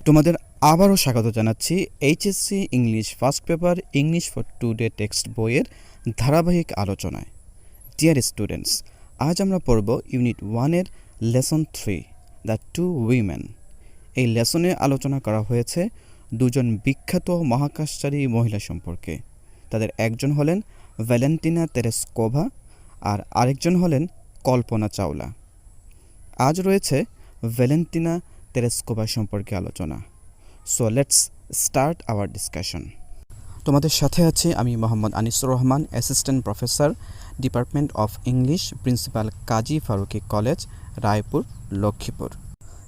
তোমাদের আবারও স্বাগত জানাচ্ছি HSC English first paper English for today text বইয়ের ধারাবাহিক আলোচনায়। ডিয়ার স্টুডেন্টস, আজ আমরা পড়ব ইউনিট 1-এর লেসন 3 দ্য টু উইমেন। এই লেসনে আলোচনা করা হয়েছে দুজন বিখ্যাত মহাকাশচারী মহিলা সম্পর্কে। তাদের একজন হলেন ভ্যালেন্টিনা তেরেসকোভা আর আরেকজন হলেন কল্পনা চাওলা। আজ রয়েছে ভ্যালেন্টিনা তেরেসকোভা সম্পর্কে আলোচনা। So let's start our discussion. তোমাদের সাথে আছি আমি Mohammad Anisur Rahman, assistant professor, department of English, principal Kazi Faruqui college, Raipur, Lakshmipur.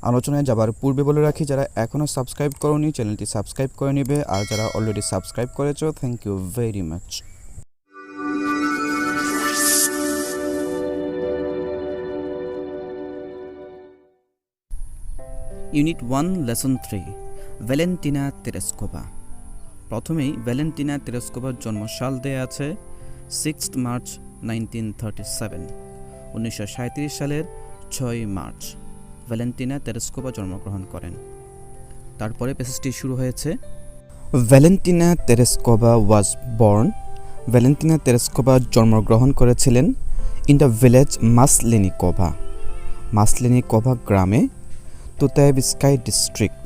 আলোচনায় যাবার পূর্বে বলে রাখি, যারা এখনও সাবস্ক্রাইব করোনি চ্যানেলটি সাবস্ক্রাইব করে নেবে, আর যারা অলরেডি সাবস্ক্রাইব করেছো thank you very much. Unit 1 lesson 3 Valentina Tereshkova. প্রথমেই ভ্যালেন্টিনা তেরেসকোভার জন্মসাল দেয়া আছে 6 মার্চ 1937। 1937 সালের 6 মার্চ ভ্যালেন্টিনা তেরেসকোভা জন্মগ্রহণ করেন। তারপরে প্যাসেজটি শুরু হয়েছে, ভ্যালেন্টিনা তেরেসকোভা ওয়াজ বর্ন। ভ্যালেন্টিনা তেরেসকোভা জন্মগ্রহণ করেছিলেন ইন দ্য ভিলেজ মাসলেনিকোভা। মাসলেনিকোভা গ্রামে, তুতায়েভস্কাই ডিস্ট্রিক্ট,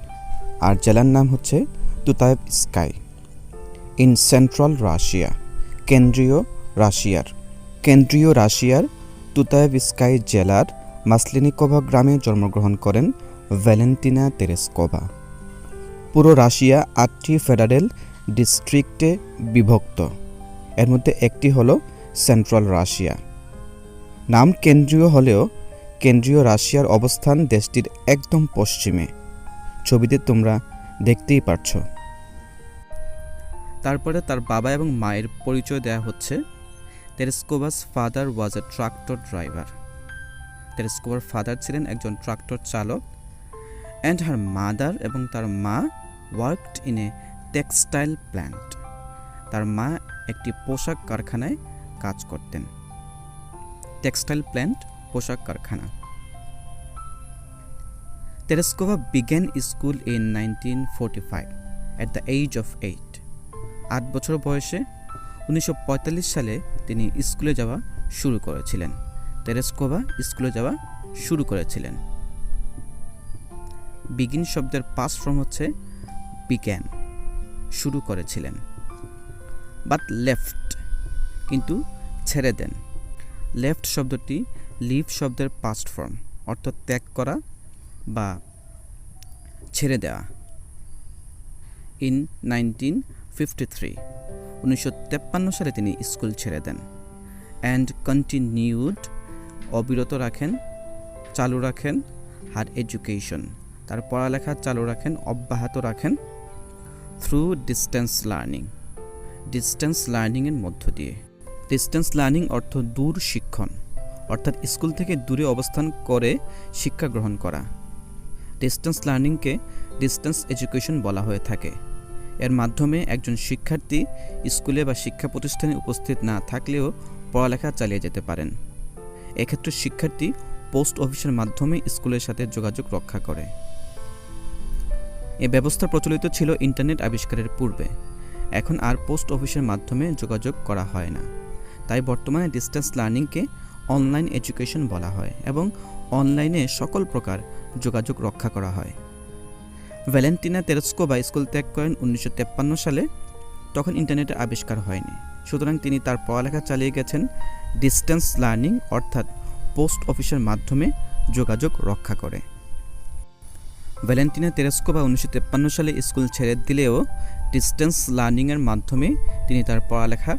আর জেলার নাম হচ্ছে তুতায়েভস্কাই, ইন সেন্ট্রাল রাশিয়া, কেন্দ্রীয় রাশিয়ার তুতায়েভস্কাই জেলার মাসলেনিকোভা গ্রামে জন্মগ্রহণ করেন ভ্যালেন্টিনা তেরেসকোভা। পুরো রাশিয়া 8টি ফেডারেল ডিস্ট্রিক্টে বিভক্ত। এর মধ্যে একটি হলো সেন্ট্রাল রাশিয়া। নাম কেন্দ্রীয় হলেও কেন্দ্রীয় রাশিয়ার অবস্থান দেশটির একদম পশ্চিমে। ছবিতে তোমরা দেখতেই পারছ। তারপরে তার বাবা এবং মায়ের পরিচয় দেয়া হচ্ছে। Tereshkova's father was a tractor driver. তেরেসকোভার ফাদার ছিলেন একজন ট্রাক্টর চালক। অ্যান্ড হার মাদার, এবং তার মা worked in a textile plant. তার মা একটি পোশাক কারখানায় কাজ করতেন। টেক্সটাইল প্ল্যান্ট, পোশাক কারখানা। Tereshkova began school in 1945 at the age of 8। 8 বছর বয়সে 1945 সালে তিনি স্কুলে যাওয়া শুরু করেছিলেন। তেরেসকোভা স্কুলে যাওয়া শুরু করেছিলেন। বিগিন শব্দের পাস্ট ফর্ম হচ্ছে বিগ্যান, শুরু করেছিলেন। বাট লেফট, কিন্তু ছেড়ে দেন। লেফট শব্দটি লিভ শব্দের পাস্ট ফর্ম, অর্থাৎ ত্যাগ করা বা ছেড়ে দেওয়া। ইন 1953, 1953 সালে তিনি স্কুল ছেড়ে দেন। অ্যান্ড কন্টিনিউড, অবিরত রাখেন, চালু রাখেন। হার এডুকেশন, তার পড়ালেখা চালু রাখেন, অব্যাহত রাখেন। থ্রু ডিস্টেন্স লার্নিং, ডিস্টেন্স লার্নিংয়ের মধ্য দিয়ে। ডিস্টেন্স লার্নিং অর্থ দূর শিক্ষণ, অর্থাৎ স্কুল থেকে দূরে অবস্থান করে শিক্ষা গ্রহণ করা। ডিস্টেন্স লার্নিংকে ডিস্টেন্স এডুকেশন বলা হয়ে থাকে। এর মাধ্যমে একজন শিক্ষার্থী স্কুলে বা শিক্ষা প্রতিষ্ঠানে উপস্থিত না থাকলেও পড়ালেখা চালিয়ে যেতে পারেন। এক্ষেত্রে শিক্ষার্থী পোস্ট অফিসের মাধ্যমে স্কুলের সাথে যোগাযোগ রক্ষা করে। এ ব্যবস্থা প্রচলিত ছিল ইন্টারনেট আবিষ্কারের পূর্বে। এখন আর পোস্ট অফিসের মাধ্যমে যোগাযোগ করা হয় না। তাই বর্তমানে ডিস্টেন্স লার্নিংকে অনলাইন এডুকেশন বলা হয় এবং অনলাইনে সকল প্রকার যোগাযোগ রক্ষা করা হয়। ভ্যালেন্টিনা তেরেসকোভা স্কুল ত্যাগ করেন 1953 সালে। তখন ইন্টারনেটের আবিষ্কার হয়নি, সুতরাং তিনি তার পড়ালেখা চালিয়ে গেছেন ডিস্টেন্স লার্নিং, অর্থাৎ পোস্ট অফিসের মাধ্যমে যোগাযোগ রক্ষা করে। ভ্যালেন্টিনা তেরেসকোভা 1953 সালে স্কুল ছেড়ে দিলেও ডিস্টেন্স লার্নিংয়ের মাধ্যমে তিনি তার পড়ালেখা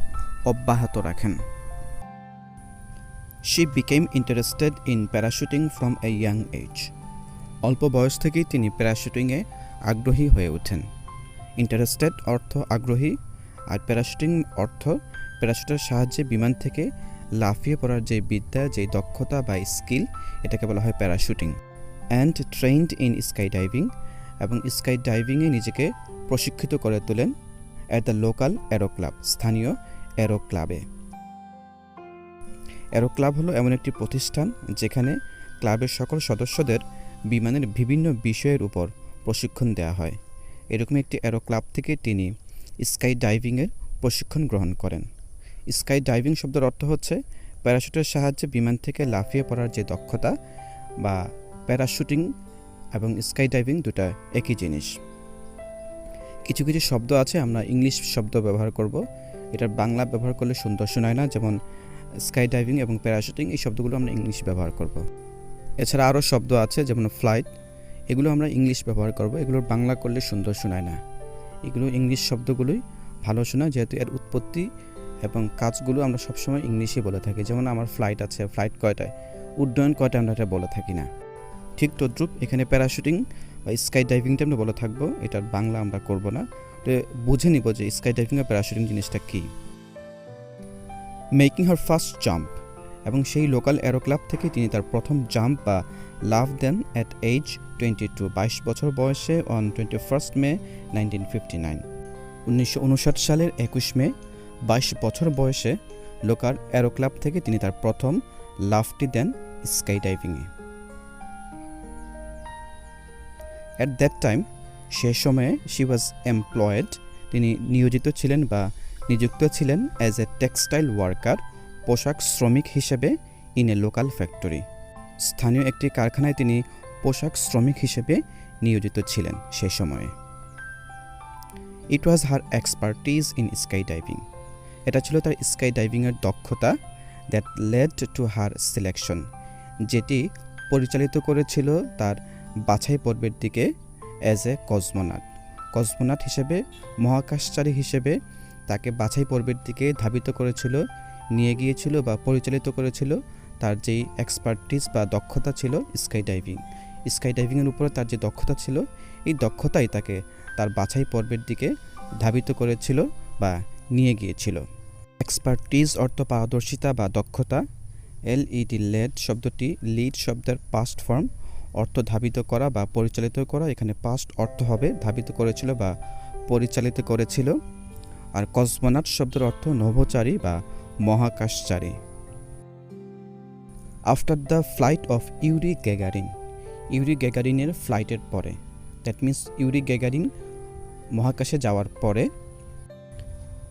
অব্যাহত রাখেন। She became interested in parachuting from a young age. অল্প বয়স থেকেই তিনি প্যারাশুটিংয়ে আগ্রহী হয়ে ওঠেন। ইন্টারেস্টেড অর্থ আগ্রহী, আর প্যারাশুটিং অর্থ প্যারাশুটের সাহায্যে বিমান থেকে লাফিয়ে পড়ার যে বিদ্যা, যে দক্ষতা বা স্কিল, এটাকে বলা হয় parachuting. And trained in sky diving, এবং স্কাই ডাইভিংয়ে নিজেকে প্রশিক্ষিত করে তোলেন at the local aero club, স্থানীয় অ্যারো ক্লাবে। অ্যারো ক্লাব হলো এমন একটি প্রতিষ্ঠান যেখানে ক্লাবের সকল সদস্যদের বিমানের বিভিন্ন বিষয়ের উপর প্রশিক্ষণ দেওয়া হয়। এরকম একটি অ্যারো ক্লাব থেকে তিনি স্কাই ডাইভিংয়ের প্রশিক্ষণ গ্রহণ করেন। স্কাই ডাইভিং শব্দের অর্থ হচ্ছে প্যারাশুটের সাহায্যে বিমান থেকে লাফিয়ে পড়ার যে দক্ষতা, বা প্যারাশুটিং এবং স্কাই ডাইভিং দুটা একই জিনিস। কিছু কিছু শব্দ আছে আমরা ইংলিশ শব্দ ব্যবহার করব, এটার বাংলা ব্যবহার করলে সুন্দর শোনায় না, যেমন স্কাই ডাইভিং এবং প্যারাশুটিং, এই শব্দগুলো আমরা ইংলিশ ব্যবহার করব। এছাড়া আরও শব্দ আছে যেমন ফ্লাইট, এগুলো আমরা ইংলিশ ব্যবহার করব, এগুলোর বাংলা করলে সুন্দর শোনায় না। এগুলো ইংলিশ শব্দগুলোই ভালো শোনায়, যেহেতু এর উৎপত্তি এবং কাজগুলো আমরা সবসময় ইংলিশে বলে থাকি। যেমন আমার ফ্লাইট আছে, ফ্লাইট কয়টায়, উড্ডয়ন কয়টায় আমরা এটা বলে থাকি না। ঠিক তদ্রুপ এখানে প্যারাশুটিং বা স্কাই ডাইভিংটা আমরা বলে থাকবো, এটার বাংলা আমরা করব না। তো বুঝে নিব যে স্কাই ডাইভিং আর প্যারাশুটিং জিনিসটা কী। মেকিং হার ফার্স্ট জাম্প, এবং সেই লোকাল অ্যারো ক্লাব থেকে তিনি তার প্রথম জাম্প বা লাভ দেন অ্যাট এজ 22, 22 বছর বয়সে অন 21 মে 1959। 1959 সালের 21 মে 22 বছর বয়সে লোকাল অ্যারো ক্লাব থেকে তিনি তার প্রথম লাফটি দেন স্কাই ডাইভিংয়ে। অ্যাট দ্যাট টাইম, সে সময়ে শি ওয়াজ এমপ্লয়েড, তিনি নিয়োজিত ছিলেন বা নিযুক্ত ছিলেন অ্যাজ এ টেক্সটাইল ওয়ার্কার, পোশাক শ্রমিক হিসেবে ইন এ লোকাল ফ্যাক্টরি, স্থানীয় একটি কারখানায় তিনি পোশাক শ্রমিক হিসেবে নিয়োজিত ছিলেন সে সময়ে। ইট ওয়াজ হার এক্সপার্টিজ ইন স্কাই ডাইভিং, এটা ছিল তার স্কাই ডাইভিংয়ের দক্ষতা, that lead to her selection, যেটি পরিচালিত করেছিল তার বাছাই পর্বের দিকে অ্যাজ এ কসমোনাট হিসেবে, মহাকাশচারী হিসেবে তাকে বাছাই পর্বের দিকে ধাবিত করেছিল, নিয়ে গিয়েছিল বা পরিচালিত করেছিল তার যেই এক্সপার্টিস বা দক্ষতা ছিল স্কাই ডাইভিংয়ের উপরে তার যে দক্ষতা ছিল, এই দক্ষতাই তাকে তার বাছাই পর্বের দিকে ধাবিত করেছিল বা নিয়ে গিয়েছিল। এক্সপার্টিস অর্থ পারদর্শিতা বা দক্ষতা। এলইডি লেড শব্দটি লিড শব্দের পাস্ট ফর্ম, অর্থ ধাবিত করা বা পরিচালিত করা, এখানে পাস্ট অর্থ হবে ধাবিত করেছিল বা পরিচালিত করেছিল। আর কসমোনাট শব্দের অর্থ নভোচারী বা মহাকাশচারী। After the flight of Yuri গ্যাগারিনের ফ্লাইটের পরে, দ্যাট মিন্স ইউরি গ্যাগারিন মহাকাশে যাওয়ার পরে,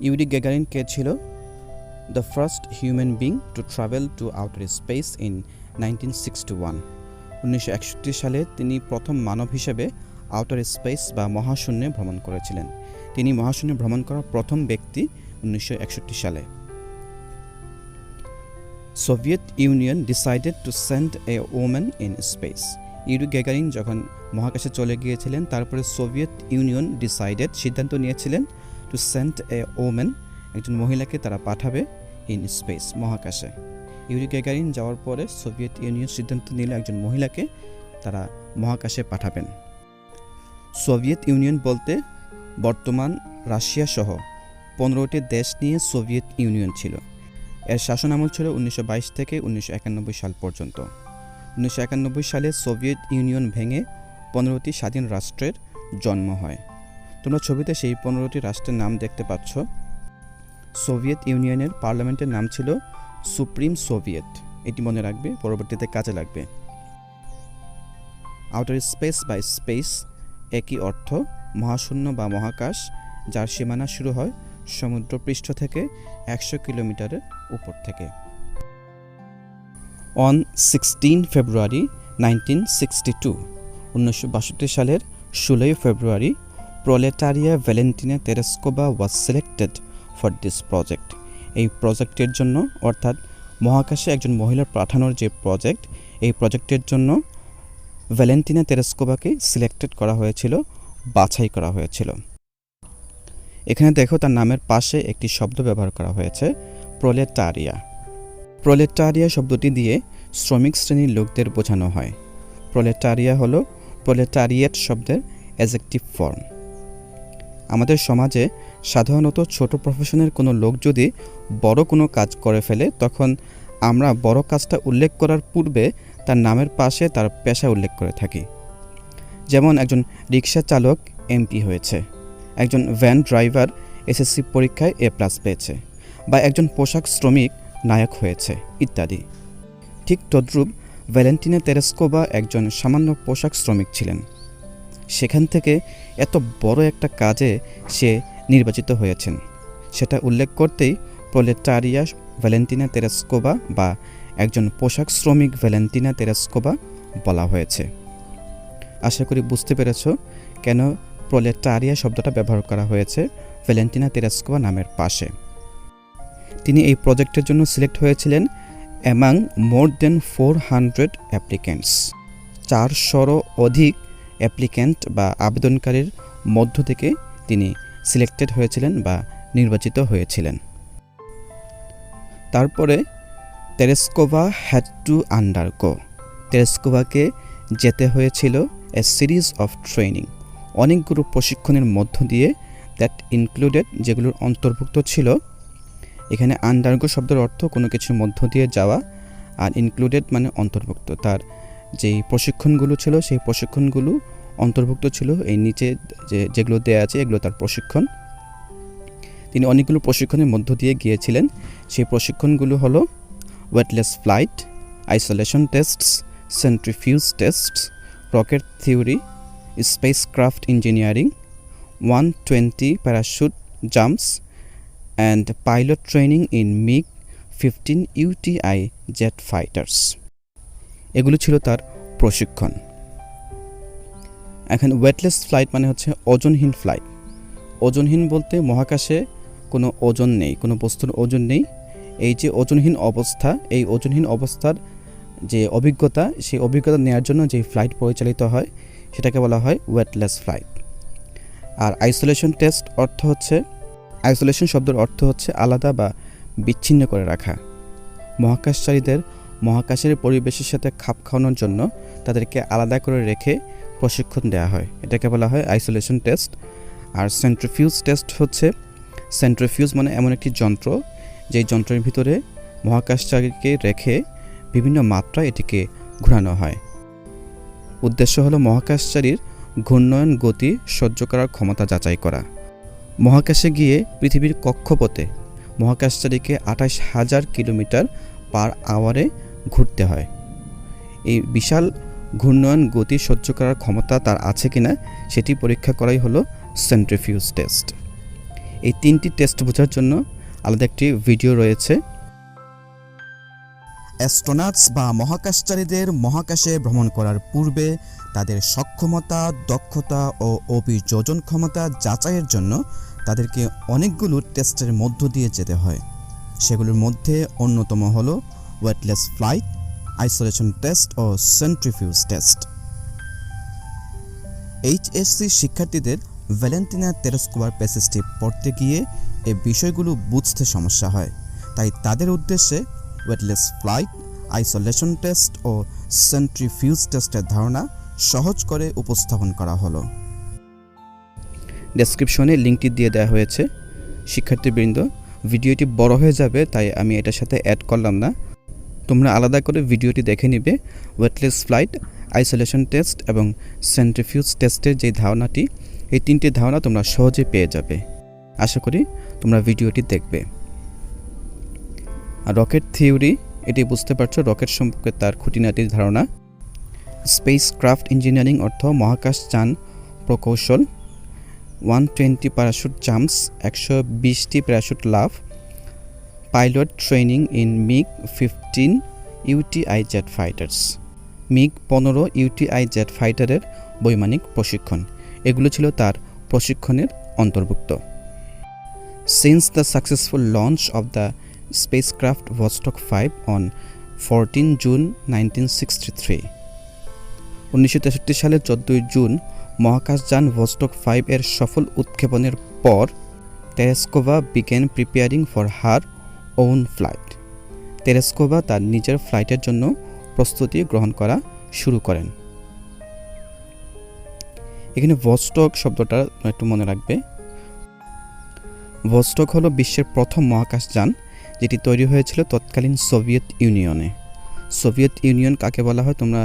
ইউরি গ্যাগারিন কে ছিল? The first human being to travel to outer space in 1961। 1961 সালে তিনি প্রথম মানব হিসেবে আউটার স্পেস বা মহাশূন্যে ভ্রমণ করেছিলেন। তিনি মহাশূন্যে ভ্রমণ করা প্রথম ব্যক্তি 1961 সালে। Soviet union decided to send a woman in space. Yuri Gagarin যখন মহাকাশে চলে গিয়েছিলেন, তারপরে সোভিয়েত ইউনিয়ন সিদ্ধান্ত নিয়েছিলেন টু সেন্ড এ ওম্যান, একজন মহিলাকে তারা পাঠাবে ইন স্পেস, মহাকাশে। ইউরি গ্যাগারিন যাওয়ার পরে সোভিয়েত ইউনিয়ন সিদ্ধান্ত নিল একজন মহিলাকে তারা মহাকাশে পাঠাবেন। সোভিয়েত ইউনিয়ন বলতে বর্তমান রাশিয়া সহ 15টি দেশ নিয়ে সোভিয়েত ইউনিয়ন ছিল। এর শাসনামল ছিল 1922 থেকে 1991 সাল পর্যন্ত। 1991 সালে সোভিয়েত ইউনিয়ন ভেঙে 15টি স্বাধীন রাষ্ট্রের জন্ম হয়। তোমরা ছবিতে সেই 15টি রাষ্ট্রের নাম দেখতে পাচ্ছ। সোভিয়েত ইউনিয়নের পার্লামেন্টের নাম ছিল সুপ্রিম সোভিয়েত, এটি মনে রাখবে, পরবর্তীতে কাজে লাগবে। আউটার স্পেস বা স্পেস একই অর্থ, মহাশূন্য বা মহাকাশ, যার সীমানা শুরু হয় সমুদ্রপৃষ্ঠ থেকে 100 কিলোমিটারের উপর থেকে। অন 16 ফেব্রুয়ারি 1962 সালের 16 ফেব্রুয়ারি প্রলেটারিয়া Valentina Tereshkova was selected for this project. এই প্রজেক্টের জন্য, অর্থাৎ মহাকাশে একজন মহিলা পাঠানোর যে প্রজেক্ট, এই প্রজেক্টের জন্য ভ্যালেন্টিনা তেরেস্কোভাকে সিলেক্টেড করা হয়েছিল, বাছাই করা হয়েছিল। এখানে দেখো তার নামের পাশে একটি শব্দ ব্যবহার করা হয়েছে, প্রলেটারিয়া। প্রলেটারিয়া শব্দটি দিয়ে শ্রমিক শ্রেণীর লোকদের বোঝানো হয়। প্রলেটারিয়া হলো প্রলেটারিয়েট শব্দের অ্যাডজেক্টিভ ফর্ম। আমাদের সমাজে সাধারণত ছোট প্রফেশনের কোনো লোক যদি বড় কোনো কাজ করে ফেলে, তখন আমরা বড় কাজটা উল্লেখ করার পূর্বে তার নামের পাশে তার পেশা উল্লেখ করে থাকি। যেমন একজন রিক্সা চালক এমপি হয়েছে, একজন ভ্যান ড্রাইভার এসএসসি পরীক্ষায় A+ পেয়েছে, বা একজন পোশাক শ্রমিক নায়ক হয়েছে ইত্যাদি। ঠিক তদ্রূপ ভ্যালেন্টিনা তেরেস্কোভা একজন সামান্য পোশাক শ্রমিক ছিলেন। সেখান থেকে এত বড় একটা কাজে সে নির্বাচিত হয়েছেন সেটা উল্লেখ করতেই প্রলেটারিয়া ভ্যালেন্টিনা তেরেস্কোভা বা একজন পোশাক শ্রমিক ভ্যালেন্টিনা তেরেস্কোভা বলা হয়েছে। আশা করি বুঝতে পেরেছ কেন প্রলেটারিয়া শব্দটা ব্যবহার করা হয়েছে ভ্যালেন্টিনা তেরেস্কোভা নামের পাশে। তিনি এই প্রজেক্টের জন্য সিলেক্ট হয়েছিলেন অ্যামাং মোর দেন 400 অ্যাপ্লিক্যান্টস। 400 অধিক অ্যাপ্লিক্যান্ট বা আবেদনকারীর মধ্য থেকে তিনি সিলেক্টেড হয়েছিলেন বা নির্বাচিত হয়েছিলেন। তারপরে তেরেস্কোভা হ্যাড টু আন্ডারগো, তেরেস্কোভাকে যেতে হয়েছিল এ সিরিজ অফ ট্রেনিং, অনেকগুলো প্রশিক্ষণের মধ্য দিয়ে, দ্যাট ইনক্লুডেড, যেগুলোর অন্তর্ভুক্ত ছিল। এখানে আন্ডারগো শব্দের অর্থ কোনো কিছুর মধ্য দিয়ে যাওয়া, আর ইনক্লুডেড মানে অন্তর্ভুক্ত। তার যেই প্রশিক্ষণগুলো ছিল সেই প্রশিক্ষণগুলো অন্তর্ভুক্ত ছিল এই নিচে যেগুলো দেয়া আছে, এগুলো তার প্রশিক্ষণ। তিনি অনেকগুলো প্রশিক্ষণের মধ্য দিয়ে গিয়েছিলেন। সেই প্রশিক্ষণগুলো হলো weightless flight, isolation tastes, centrifuge tastes, rocket theory, spacecraft engineering, 120 parachute jumps and pilot training in MiG-15 UTI jet fighters. এগুলো ছিল তার প্রশিক্ষণ। এখন ওয়েটলেস ফ্লাইট মানে হচ্ছে ওজনহীন ফ্লাইট। ওজনহীন বলতে মহাকাশে কোনো ওজন নেই, কোনো বস্তুর ওজন নেই। এই যে ওজনহীন অবস্থা, এই ওজনহীন অবস্থার যে অভিজ্ঞতা, সেই অভিজ্ঞতা নেওয়ার জন্য যে ফ্লাইট পরিচালিত হয় সেটাকে বলা হয় ওয়েটলেস ফ্লাইট। আর আইসোলেশন টেস্ট অর্থ হচ্ছে, আইসোলেশন শব্দের অর্থ হচ্ছে আলাদা বা বিচ্ছিন্ন করে রাখা। মহাকাশচারীদের মহাকাশের পরিবেশের সাথে খাপ খাওয়ানোর জন্য তাদেরকে আলাদা করে রেখে প্রশিক্ষণ দেওয়া হয়, এটাকে বলা হয় আইসোলেশন টেস্ট। আর সেন্ট্রিফিউজ টেস্ট হচ্ছে, সেন্ট্রিফিউজ মানে এমন একটি যন্ত্র যেই যন্ত্রের ভিতরে মহাকাশচারীকে রেখে বিভিন্ন মাত্রায় এটিকে ঘোরানো হয়। উদ্দেশ্য হলো মহাকাশচারীর ঘূর্ণয়ন গতি সহ্য করার ক্ষমতা যাচাই করা। মহাকাশে গিয়ে পৃথিবীর কক্ষপথে মহাকাশচারীকে 28,000 কিলোমিটার পার আওয়ারে ঘুরতে হয়। এই বিশাল ঘূর্ণয়ন গতি সহ্য করার ক্ষমতা তার আছে কিনা সেটি পরীক্ষা করাই হলো সেন্ট্রিফিউজ টেস্ট। এই 3টি টেস্ট বোঝার জন্য আলাদা একটি ভিডিও রয়েছে। অ্যাস্ট্রোনটস বা মহাকাশচারীদের মহাকাশে ভ্রমণ করার পূর্বে তাদের সক্ষমতা, দক্ষতা ও অভিযোজন ক্ষমতা যাচাইয়ের জন্য তাদেরকে অনেকগুলো টেস্টের মধ্য দিয়ে যেতে হয়। সেগুলোর মধ্যে অন্যতম হলো ওয়েটলেস ফ্লাইট, আইসোলেশন টেস্ট ও সেন্ট্রিফিউজ টেস্ট। এইচএসসি শিক্ষার্থীদের ভ্যালেন্টিনা তেরেস্কোভার প্যাসেজটি পড়তে গিয়ে এই বিষয়গুলো বুঝতে সমস্যা হয়, তাই তাদের উদ্দেশ্যে ওয়েটলেস ফ্লাইট, আইসোলেশন টেস্ট ও সেন্ট্রিফিউজ টেস্টের ধারণা সহজ করে উপস্থাপন করা হলো। ডেসক্রিপশনে লিঙ্কটি দিয়ে দেওয়া হয়েছে। শিক্ষার্থীবৃন্দ, ভিডিওটি বড় হয়ে যাবে তাই আমি এটার সাথে অ্যাড করলাম না, তোমরা আলাদা করে ভিডিওটি দেখে নিবে। ওয়েটলেস ফ্লাইট, আইসোলেশন টেস্ট এবং সেন্ট্রিফিউজ টেস্টের যে ধারণাটি, এই 3টি ধারণা তোমরা সহজে পেয়ে যাবে। আশা করি তোমরা ভিডিওটি দেখবে। আর রকেট থিওরি, এটি বুঝতে পারছো রকেট সম্পর্কে তার খুঁটিনাটির ধারণা। স্পেসক্রাফট ইঞ্জিনিয়ারিং অর্থ মহাকাশযান প্রকৌশল। 120 প্যারাশুট জাম্পস, 120টি প্যারাশুট লাফ। Pilot training in MiG-15 UTI jet fighters, MiG-15 UTI jet ফাইটারের বৈমানিক প্রশিক্ষণ। এগুলো ছিল তার প্রশিক্ষণের অন্তর্ভুক্ত। Since the successful launch of the spacecraft Vostok 5 on 14 June 1963, 1963 সালের 14 জুন মহাকাশযান ভস্টক 5 এর সফল উৎক্ষেপণের পর Tereshkova began preparing for her own flight. Tereshkova তার নিজের ফ্লাইটের জন্য প্রস্তুতি গ্রহণ করা শুরু করেন। এখানে ভস্টক শব্দটা একটু মনে রাখবে। ভস্টক হলো বিশ্বের প্রথম মহাকাশযান যেটি তৈরি হয়েছিল তৎকালীন সোভিয়েত ইউনিয়নে। সোভিয়েত ইউনিয়ন কাকে বলা হয় তোমরা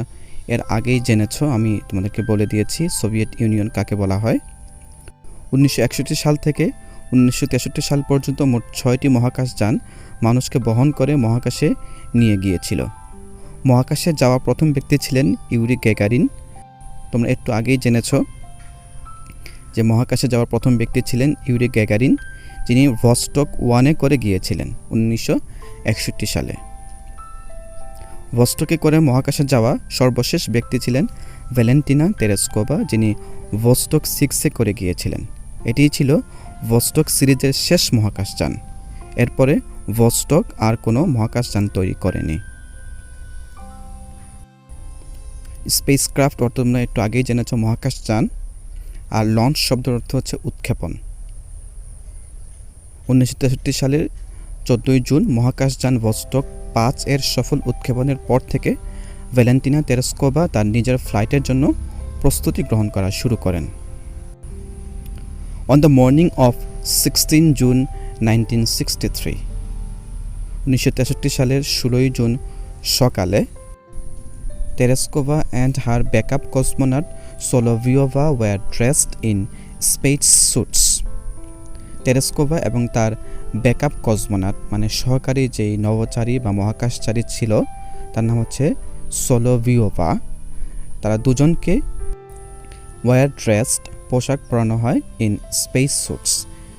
এর আগেই জেনেছো, আমি তোমাদেরকে বলে দিয়েছি সোভিয়েত ইউনিয়ন কাকে বলা হয়। 1961 সাল থেকে 1963 সাল পর্যন্ত মোট 6টি মহাকাশযান মানুষকে বহন করে মহাকাশে নিয়ে গিয়েছিল। মহাকাশে যাওয়া প্রথম ব্যক্তি ছিলেন ইউরি গ্যাগারিন, তোমরা একটু আগেই জেনেছো। যে মহাকাশে যাওয়ার প্রথম ব্যক্তি ছিলেন ইউরি গ্যাগারিন, যিনি ভস্টক 1-এ করে গিয়েছিলেন 1961 সালে। ভস্টকে করে মহাকাশে যাওয়া সর্বশেষ ব্যক্তি ছিলেন ভ্যালেন্টিনা তেরেস্কোভা, যিনি ভস্টক 6-এ করে গিয়েছিলেন। এটিই ছিল ভস্টক সিরিজের শেষ মহাকাশযান। এরপরে ভস্টক আর কোনো মহাকাশযান তৈরি করেনি। স্পেসক্রাফট অর্থ তোমরা একটু আগেই জেনেছ মহাকাশযান, আর লঞ্চ শব্দের অর্থ হচ্ছে উৎক্ষেপণ। 1963 সালের 14 জুন মহাকাশযান ভস্টক 5 এর সফল উৎক্ষেপণের পর থেকে ভ্যালেন্টিনা তেরেস্কোভা তার নিজের ফ্লাইটের জন্য প্রস্তুতি গ্রহণ করা শুরু করেন। On the morning of 16 June 1963, 1963 সালের 16 জুন সকালে Tereshkova and her backup cosmonaut Solovyova were dressed in space suits. Tereshkova এবং তার ব্যাকআপ কসমোনাট মানে সহকারী যেই নভোচারী বা মহাকাশচারী ছিল তার নাম হচ্ছে সোলোভিওভা, তারা দুজনকে ওয়্যার ড্রেসড পোশাক পরানো হয় ইন স্পেস স্যুটস।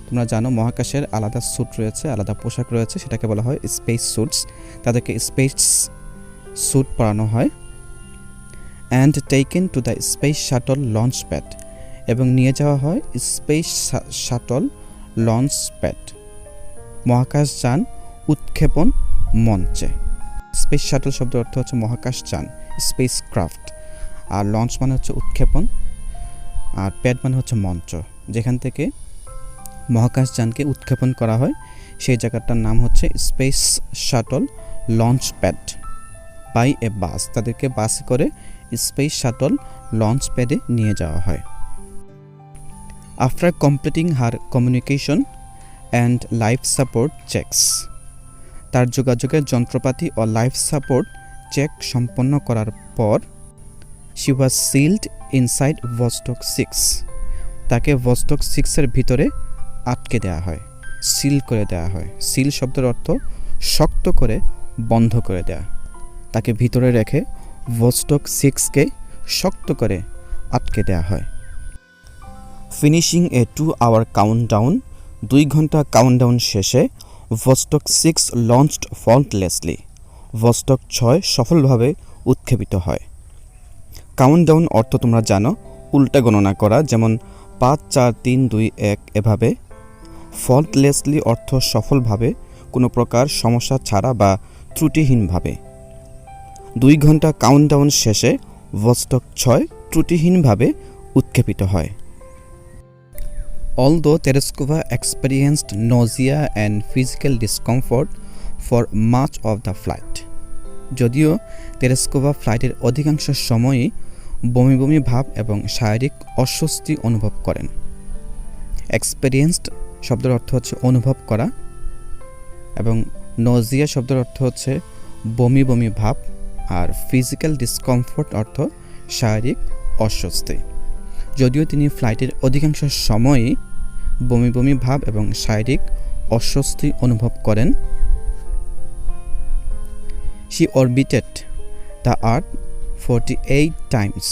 তোমরা জানো মহাকাশের আলাদা স্যুট রয়েছে, আলাদা পোশাক রয়েছে, সেটাকে বলা হয় স্পেস স্যুটস। তাদেরকে স্পেস স্যুট পরানো হয়। And taken to the space shuttle launch pad, এবং নিয়ে যাওয়া হয় স্পেস শাটল লঞ্চ প্যাড মহাকাশযান উৎক্ষেপণ মঞ্চে। স্পেস শাটল শব্দের অর্থ হচ্ছে মহাকাশযান, স্পেস ক্রাফট, আর লঞ্চ মানে হচ্ছে উৎক্ষেপণ, আর প্যাড মানে হচ্ছে মঞ্চ, যেখান থেকে মহাকাশযানকে উৎক্ষেপণ করা হয় সেই জায়গাটার নাম হচ্ছে space shuttle launch pad by a bus. তাদেরকে বাসে করে স্পেস শাটল লঞ্চ প্যাডে নিয়ে যাওয়া হয়। After completing her communication and life support checks, তার যোগাযোগের যন্ত্রপাতি ও লাইফ সাপোর্ট চেক সম্পন্ন করার পর she was sealed inside Vostok 6, তাকে ভস্টক 6-এর ভিতরে আটকে দেওয়া হয়, সিল করে দেওয়া হয়। সিল শব্দের অর্থ শক্ত করে বন্ধ করে দেওয়া। তাকে ভিতরে রেখে ভস্টক 6-কে শক্ত করে আটকে দেওয়া হয়। ফিনিশিং এ 2-hour কাউন্টডাউন, 2 ঘন্টা কাউন্টডাউন শেষে ভস্টক 6 লঞ্চড ফল্টলেসলি, ভস্টক 6 সফলভাবে উৎক্ষেপিত হয়। কাউন্টডাউন অর্থ তোমরা জানো উল্টা গণনা করা, যেমন 5 4 3 2 1 এভাবে। ফল্টলেসলি অর্থ সফলভাবে, কোনো প্রকার সমস্যা ছাড়া বা ত্রুটিহীনভাবে। 2 ঘন্টা কাউন্টডাউন শেষে ভস্টক 6 ত্রুটিহীনভাবে উৎক্ষেপিত হয়। Although Tereskova experienced nausea and physical discomfort for much of the flight, যদিও তেরেস্কোভা ফ্লাইটের অধিকাংশ সময়ই বমি বমি ভাব এবং শারীরিক অস্বস্তি অনুভব করেন। এক্সপেরিয়েন্সড শব্দের অর্থ হচ্ছে অনুভব করা, এবং নজিয়া শব্দের অর্থ হচ্ছে বমি বমি ভাব, আর ফিজিক্যাল ডিসকমফোর্ট অর্থ শারীরিক অস্বস্তি। যদিও তিনি ফ্লাইটের অধিকাংশ সময়ই বমি বমি ভাব এবং শারীরিক অস্বস্তি অনুভব করেন। She orbited the Earth 48 times.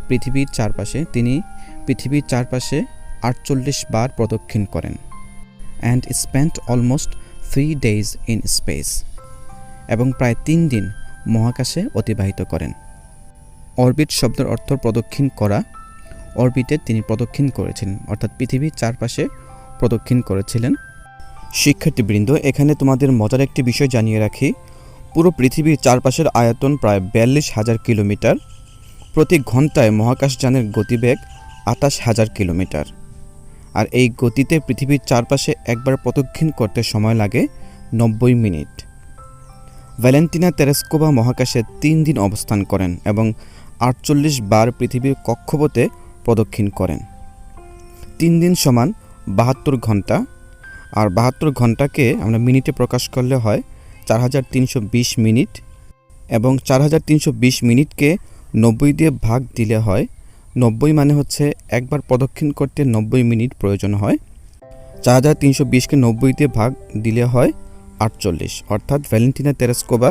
পৃথিবীর চারপাশে তিনি পৃথিবীর চারপাশে 48 বার প্রদক্ষিণ করেন। and spent almost 3 days in space, এবং প্রায় 3 দিন মহাকাশে অতিবাহিত করেন। অরবিট শব্দের অর্থ প্রদক্ষিণ করা। অরবিটে তিনি প্রদক্ষিণ করেছিলেন, অর্থাৎ পৃথিবীর চারপাশে প্রদক্ষিণ করেছিলেন। শিক্ষার্থীবৃন্দ, এখানে তোমাদের মজার একটি বিষয় জানিয়ে রাখি, পুরো পৃথিবীর চারপাশের আয়তন প্রায় 42,000 কিলোমিটার। প্রতি ঘন্টায় মহাকাশযানের গতিবেগ 28,000 কিলোমিটার, আর এই গতিতে পৃথিবীর চারপাশে একবার প্রদক্ষিণ করতে সময় লাগে 90 মিনিট। ভ্যালেন্টিনা তেরেস্কোভা মহাকাশে 3 দিন অবস্থান করেন এবং 48 বার পৃথিবীর কক্ষপথে প্রদক্ষিণ করেন। 3 দিন সমান 72 ঘন্টা, আর 72 ঘন্টাকে আমরা মিনিটে প্রকাশ করলে হয় 4320 মিনিট, এবং 4320 মিনিটকে 90 দিয়ে ভাগ দিলে হয় 90, মানে হচ্ছে একবার প্রদক্ষিণ করতে 90 মিনিট প্রয়োজন হয়। 4320কে 90 দিয়ে ভাগ দিলে হয় 48, অর্থাৎ ভ্যালেন্টিনা তেরেস্কোভা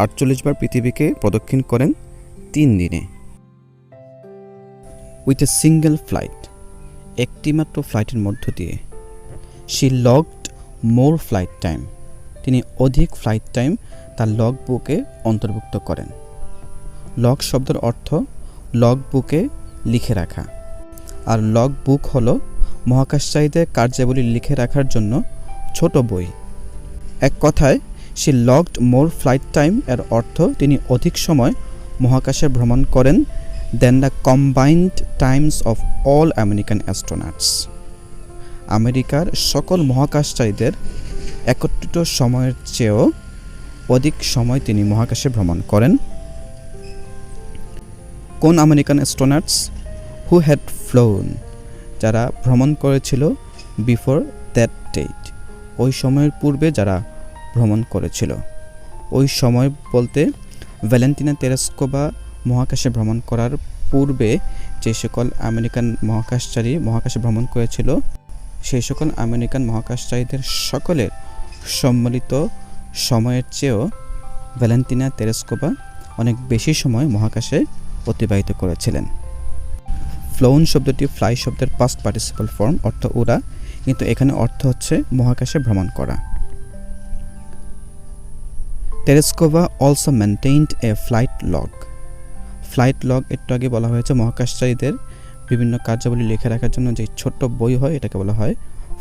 48 বার পৃথিবীকে প্রদক্ষিণ করেন 3 দিনে। উইথ এ সিঙ্গেল ফ্লাইট, একটিমাত্র ফ্লাইটের মধ্য দিয়ে। She logged more flight time, তিনি অধিক ফ্লাইট টাইম তার লগ বুকে অন্তর্ভুক্ত করেন। লগ শব্দের অর্থ লগ বুকে লিখে রাখা, আর লগ বুক হলো মহাকাশচারীদের কার্যাবলী লিখে রাখার জন্য ছোট বই। এক কথায় she logged more flight time এর অর্থ তিনি অধিক সময় মহাকাশে ভ্রমণ করেন than the combined times of all American astronauts, আমেরিকার সকল মহাকাশচারীদের একত্রিত সময়ের চেয়েও অধিক সময় তিনি মহাকাশে ভ্রমণ করেন। কোন American astronauts? Who had flown, যারা ভ্রমণ করেছিল বিফোর দ্যাট ডেট, ওই সময়ের পূর্বে যারা ভ্রমণ করেছিল। ওই সময় বলতে ভ্যালেন্টিনা তেরেস্কোভা মহাকাশে ভ্রমণ করার পূর্বে যে সকল আমেরিকান মহাকাশচারী মহাকাশে ভ্রমণ করেছিল, সেই সকল আমেরিকান মহাকাশচারীদের সকলের সম্মিলিত সময়ের চেয়েও ভ্যালেন্টিনা তেরেস্কোভা অনেক বেশি সময় মহাকাশে অতিবাহিত করেছিলেন। ফ্লোন শব্দটি ফ্লাই শব্দের পাস্ট পার্টিসিপল ফর্ম, অর্থ উড়া, কিন্তু এখানে অর্থ হচ্ছে মহাকাশে ভ্রমণ করা। তেরেস্কোভা অলসো মেনটেইনড এ ফ্লাইট লগ। ফ্লাইট লগ একটু আগে বলা হয়েছে মহাকাশচারীদের বিভিন্ন কার্যাবলী লিখে রাখার জন্য যে ছোট্ট বই হয় এটাকে বলা হয়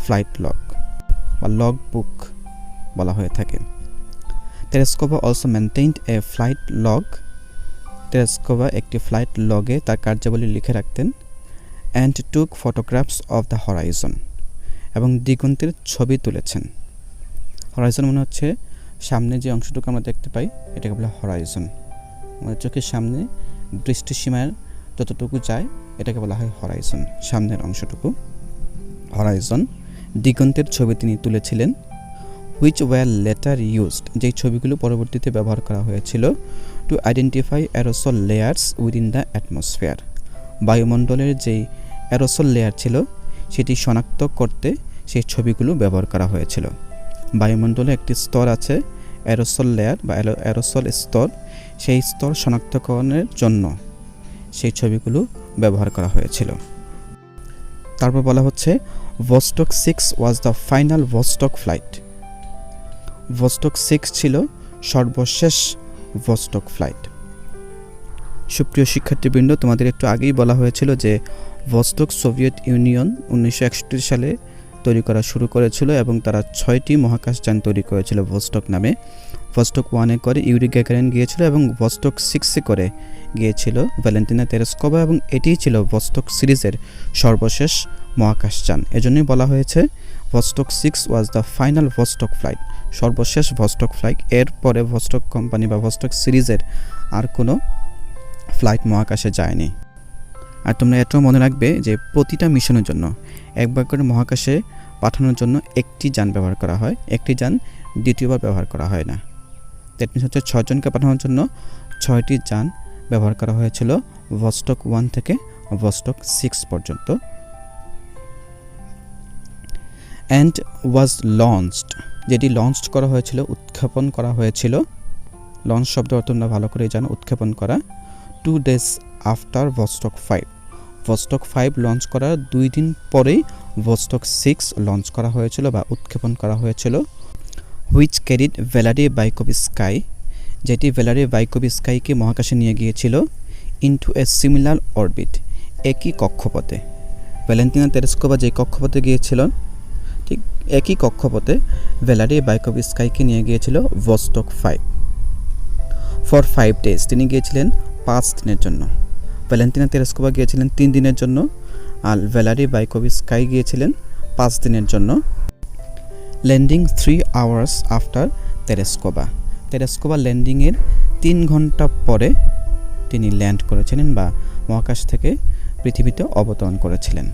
ফ্লাইট লগ বা লগ বুক বলা হয়ে থাকে। তেরেস্কোভা অলসো মেনটেইনড এ ফ্লাইট লগ। তেরেস্কোভা একটি ফ্লাইট লগে তার কার্যাবলী লিখে রাখতেন। And took photographs of the Horizon, এবং দিগন্তের ছবি তুলেছেন। হরাইজন মনে হচ্ছে সামনে যে অংশটুকু আমরা দেখতে পাই এটাকে বলা হরাইজন, আমাদের চোখের সামনে দৃষ্টিসীমার যতটুকু যায় এটাকে বলা হয় হরাইজন, সামনের অংশটুকু হরাইজন। দিগন্তের ছবি তিনি তুলেছিলেন। হুইচ ওয়ার লেটার ইউজড, যেই ছবিগুলো পরবর্তীতে ব্যবহার করা হয়েছিল to identify aerosol layers within the atmosphere, বায়ুমণ্ডলের যেই অ্যারোসল লেয়ার ছিল সেটি শনাক্ত করতে সেই ছবিগুলো ব্যবহার করা হয়েছিল। বায়ুমণ্ডলে একটি স্তর আছে অ্যারোসল লেয়ার বা অ্যারোসল স্তর, সেই স্তর শনাক্তকরণের জন্য সেই ছবিগুলো ব্যবহার করা হয়েছিল। তারপর বলা হচ্ছে Vostok 6 was the final Vostok flight. Vostok 6 ছিল সর্বশেষ ভস্টক ফ্লাইট। সুপ্রিয় শিক্ষার্থীবৃন্দ, তোমাদের একটু আগেই বলা হয়েছিল যে ভস্টক সোভিয়েত ইউনিয়ন 1961 সালে তৈরি করা শুরু করেছিল এবং তারা 6টি মহাকাশযান তৈরি করেছিল ভস্টক নামে। ভস্টক 1-এ করে ইউরি গ্যাগারিন গিয়েছিল এবং ভস্টক 6-এ করে গিয়েছিল ভ্যালেন্টিনা তেরেস্কোভা, এবং এটিই ছিল ভস্টক সিরিজের সর্বশেষ মহাকাশযান। এজন্যই বলা হয়েছে Vostok 6 was the final Vostok flight, সর্বশেষ ভস্টক ফ্লাইট। এর পরে ভস্টক কোম্পানি বা ভস্টক সিরিজের আর কোনো ফ্লাইট মহাকাশে যায়নি। আর তোমরা এটাও মনে রাখবে যে প্রতিটা মিশনের জন্য একবার করে মহাকাশে পাঠানোর জন্য একটি যান ব্যবহার করা হয়, একটি যান দ্বিতীয়বার ব্যবহার করা হয় না। দ্যাট মিনস হচ্ছে 6 জনকে পাঠানোর জন্য 6টি যান ব্যবহার করা হয়েছিল ভস্টক 1 থেকে ভস্টক 6 পর্যন্ত। অ্যান্ড ওয়াজ লঞ্চড, যেটি লঞ্চ করা হয়েছিল, উৎক্ষেপণ করা হয়েছিল। লঞ্চ শব্দ অর্থ তোমরা ভালো করে জানো, উৎক্ষেপণ করা। 2 days after Vostok 5, Vostok 5 launch করার 2 দিন পরেই ভস্টক 6 লঞ্চ করা হয়েছিল বা উৎক্ষেপণ করা হয়েছিল। হুইচ ক্যারিড ভ্যালারি বাইকোভস্কাই, যেটি ভ্যালারি বাইকোভস্কাইকে মহাকাশে নিয়ে গিয়েছিল ইনটু এ সিমিলার অরবিট, একই কক্ষপথে। ভ্যালেন্টিনা তেরেস্কোভা যে কক্ষপথে গিয়েছিল ঠিক একই কক্ষপথে ভ্যালারি বাইকোভস্কাইকে নিয়ে গিয়েছিল ভস্টক 5 ফর 5 days, তিনি গিয়েছিলেন 5 দিনের জন্য। ভ্যালেন্টিনা তেরেস্কোভা গিয়েছিলেন 3 দিনের জন্য, আর ভ্যালারি বাইকোভস্কাই গিয়েছিলেন 5 দিনের জন্য। Landing 3 hours after Tereshkova, Tereshkova ল্যান্ডিংয়ের 3 ঘন্টা পরে তিনি ল্যান্ড করেছিলেন বা মহাকাশ থেকে পৃথিবীতে অবতরণ করেছিলেন।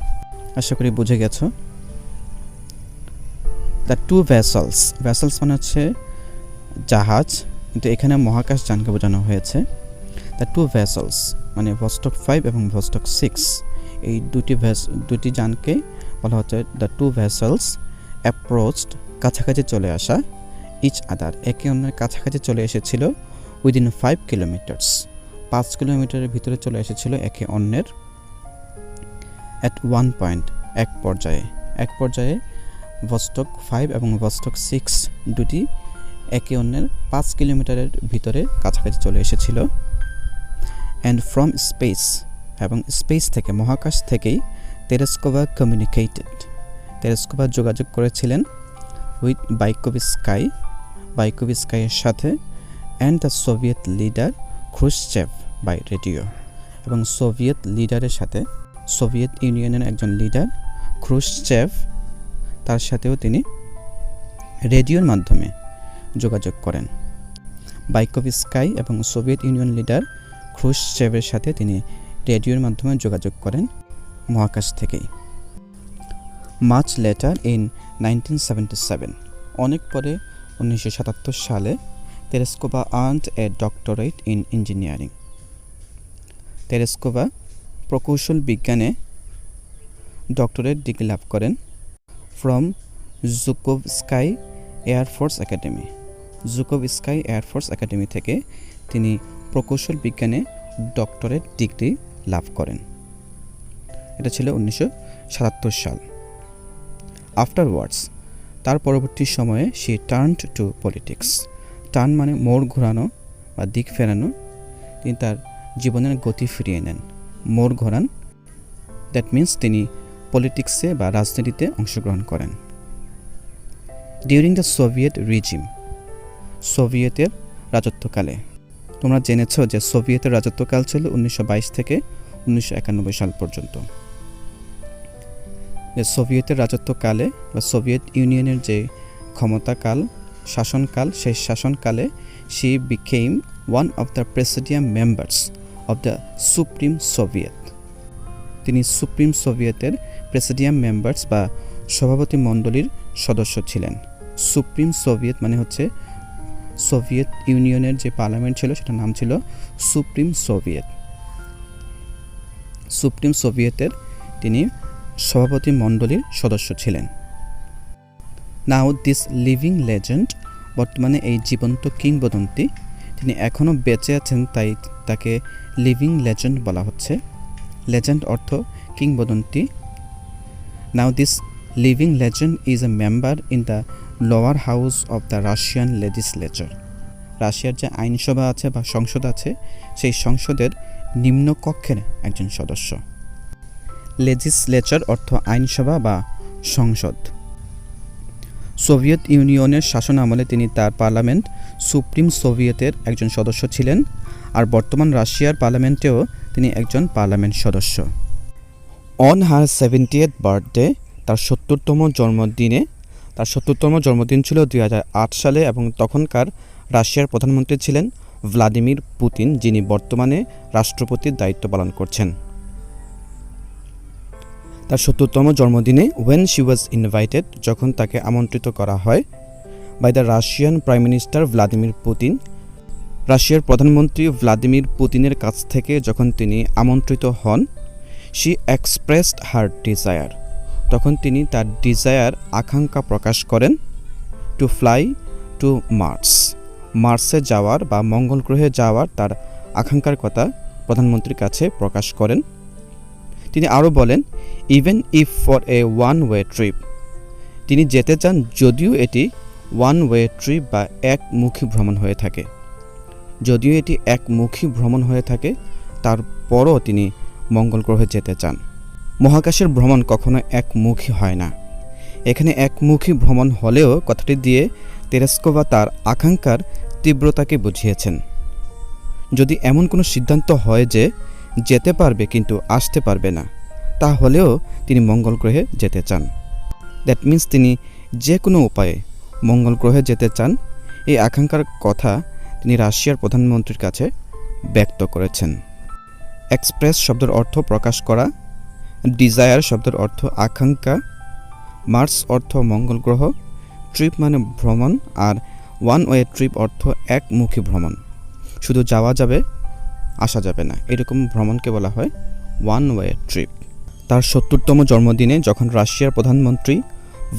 আশা করি বুঝে গেছো। দ্য 2 vessels, ভ্যাসেলস মানে হচ্ছে জাহাজ, কিন্তু এখানে মহাকাশ যানকে বোঝানো হয়েছে। দ্য 2 vessels মানে ভস্টক 5 এবং ভস্টক 6, এই দুটি যানকে বলা হচ্ছে দ্য 2 vessels অ্যাপ্রোচড, কাছাকাছি চলে আসা, ইচ আদার, একে অন্যের কাছাকাছি চলে এসেছিল, উইদিন 5 kilometers, 5 কিলোমিটারের ভিতরে চলে এসেছিল একে অন্যের। অ্যাট ওয়ান পয়েন্ট, এক পর্যায়ে ভস্টক 5 এবং ভস্টক 6 দুটি একে অন্যের 5 কিলোমিটারের ভিতরে কাছাকাছি চলে এসেছিল। অ্যান্ড ফ্রম স্পেস, এবং স্পেস থেকে মহাকাশ থেকেই তেরেস্কোভা যোগাযোগ করেছিলেন উইথ বাইকোভস্কাইয়ের সাথে and the Soviet leader Khrushchev by radio, এবং সোভিয়েত লিডারের সাথে, সোভিয়েত ইউনিয়নের একজন লিডার ক্রুশচেভ, তার সাথেও তিনি রেডিওর মাধ্যমে যোগাযোগ করেন। বাইকোভস্কাই এবং সোভিয়েত ইউনিয়ন লিডার ক্রুশচেভের সাথে তিনি রেডিওর মাধ্যমে যোগাযোগ করেন মহাকাশ থেকেই। মাচ লেটার ইন 1977, অনেক পরে 1977 সালে Tereshkova earned a doctorate in engineering. Tereshkova প্রকৌশল বিজ্ঞানে ডক্টরেট ডিগ্রি লাভ করেন ফ্রম জুকোভস্কাই এয়ারফোর্স একাডেমি থেকে তিনি প্রকৌশল বিজ্ঞানে ডক্টরেট ডিগ্রি লাভ করেন। এটা ছিল 1977 সাল। আফটারওয়ার্ডস, তার পরবর্তী সময়ে she turned two politics. Turn মানে মোড় ঘোরানো বা দিক ফেরানো। তিনি তার জীবনের গতি ফিরিয়ে নেন, মোড় ঘোরান। দ্যাট মিন্স তিনি পলিটিক্সে বা রাজনীতিতে অংশগ্রহণ করেন। ডিউরিং দ্য সোভিয়েত রিজিম, সোভিয়েতের রাজত্বকালে, তোমরা জেনেছ যে সোভিয়েতের রাজত্বকাল ছিল 1922 থেকে 1991 সাল পর্যন্ত। যে সোভিয়েতের রাজত্বকালে বা সোভিয়েত ইউনিয়নের যে ক্ষমতাকাল, শাসনকাল, সেই শাসনকালে she became one of the presidium members of the supreme Soviet. তিনি সুপ্রিম সোভিয়েতের প্রেসিডিয়াম মেম্বার্স বা সভাপতি মণ্ডলীর সদস্য ছিলেন। সুপ্রিম সোভিয়েত মানে হচ্ছে সোভিয়েত ইউনিয়নের যে পার্লামেন্ট ছিল সেটার নাম ছিল সুপ্রিম সোভিয়েত। সুপ্রিম সোভিয়েতের তিনি সভাপতি মণ্ডলীর সদস্য ছিলেন। নাও দিস লিভিং লেজেন্ড, বর্তমানে এই জীবন্ত কিংবদন্তি, তিনি এখনও বেঁচে আছেন তাই তাকে লিভিং লেজেন্ড বলা হচ্ছে। লেজেন্ড অর্থ কিংবদন্তি। Now this living legend is a member in the lower house of the Russian legislature. রাশিয়ার যে আইনসভা আছে বা সংসদ আছে, সেই সংসদের নিম্নকক্ষের একজন সদস্য। লেজিসলেচার অর্থ আইনসভা বা সংসদ। সোভিয়েত ইউনিয়নের শাসন আমলে তিনি তার পার্লামেন্ট সুপ্রিম সোভিয়েতের একজন সদস্য ছিলেন, আর বর্তমান রাশিয়ার পার্লামেন্টেও তিনি একজন পার্লামেন্ট সদস্য। অন হার 70th বার্থডে, তার 70তম জন্মদিন ছিল 2008 সালে, এবং তখনকার রাশিয়ার প্রধানমন্ত্রী ছিলেন ভ্লাদিমির পুতিন, যিনি বর্তমানে রাষ্ট্রপতির দায়িত্ব পালন করছেন। তার 70তম জন্মদিনে ওয়েন শি ওয়াজ ইনভাইটেড, যখন তাকে আমন্ত্রিত করা হয় by the Russian prime minister Vladimir Putin, রাশিয়ার প্রধানমন্ত্রী ভ্লাদিমির পুতিনের কাছ থেকে যখন তিনি আমন্ত্রিত হন, শি এক্সপ্রেসড হার ডিজায়ার, তখন তিনি তার ডিজায়ার আকাঙ্ক্ষা প্রকাশ করেন টু ফ্লাই টু মার্সে যাওয়ার বা মঙ্গল গ্রহে যাওয়ার তার আকাঙ্ক্ষার কথা প্রধানমন্ত্রীর কাছে প্রকাশ করেন। তিনি আরও বলেন, even if for a one way trip, তিনি যেতে চান যদিও এটি ওয়ান ওয়ে ট্রিপ বা একমুখী ভ্রমণ হয়ে থাকে, যদিও এটি একমুখী ভ্রমণ হয়ে থাকে তারপরও তিনি মঙ্গল গ্রহে যেতে চান। মহাকাশের ভ্রমণ কখনো একমুখী হয় না। এখানে একমুখী ভ্রমণ হলেও কথাটি দিয়ে তেরেস্কোভা তার আকাঙ্ক্ষার তীব্রতাকে বুঝিয়েছেন। যদি এমন কোনো সিদ্ধান্ত হয় যে যেতে পারবে কিন্তু আসতে পারবে না, তাহলেও তিনি মঙ্গল গ্রহে যেতে চান। দ্যাট মিন্স তিনি যে কোনো উপায়ে মঙ্গল গ্রহে যেতে চান। এই আকাঙ্ক্ষার কথা তিনি রাশিয়ার প্রধানমন্ত্রীর কাছে ব্যক্ত করেছেন। এক্সপ্রেস শব্দের অর্থ প্রকাশ করা, ডিজায়ার শব্দের অর্থ আকাঙ্ক্ষা, মার্স অর্থ মঙ্গল গ্রহ, ট্রিপ মানে ভ্রমণ, আর ওয়ান ওয়ে ট্রিপ অর্থ একমুখী ভ্রমণ, শুধু যাওয়া যাবে আসা যাবে না, এরকম ভ্রমণকে বলা হয় ওয়ান ওয়ে ট্রিপ। তার 70তম জন্মদিনে যখন রাশিয়ার প্রধানমন্ত্রী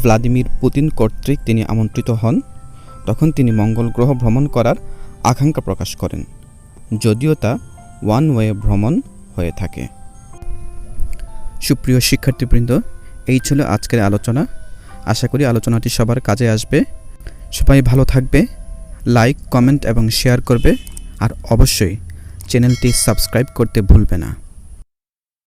ভ্লাদিমির পুতিন কর্তৃক তিনি আমন্ত্রিত হন, তখন তিনি মঙ্গল গ্রহ ভ্রমণ করার আকাঙ্ক্ষা প্রকাশ করেন, যদিও তা ওয়ান ওয়ে ভ্রমণ হয়ে থাকে। সুপ্রিয় শিক্ষার্থীবৃন্দ, এই ছিল আজকের আলোচনা। আশা করি আলোচনাটি সবার কাজে আসবে। সবাই ভালো থাকবে, লাইক, কমেন্ট এবং শেয়ার করবে, আর অবশ্যই চ্যানেলটি সাবস্ক্রাইব করতে ভুলবে না।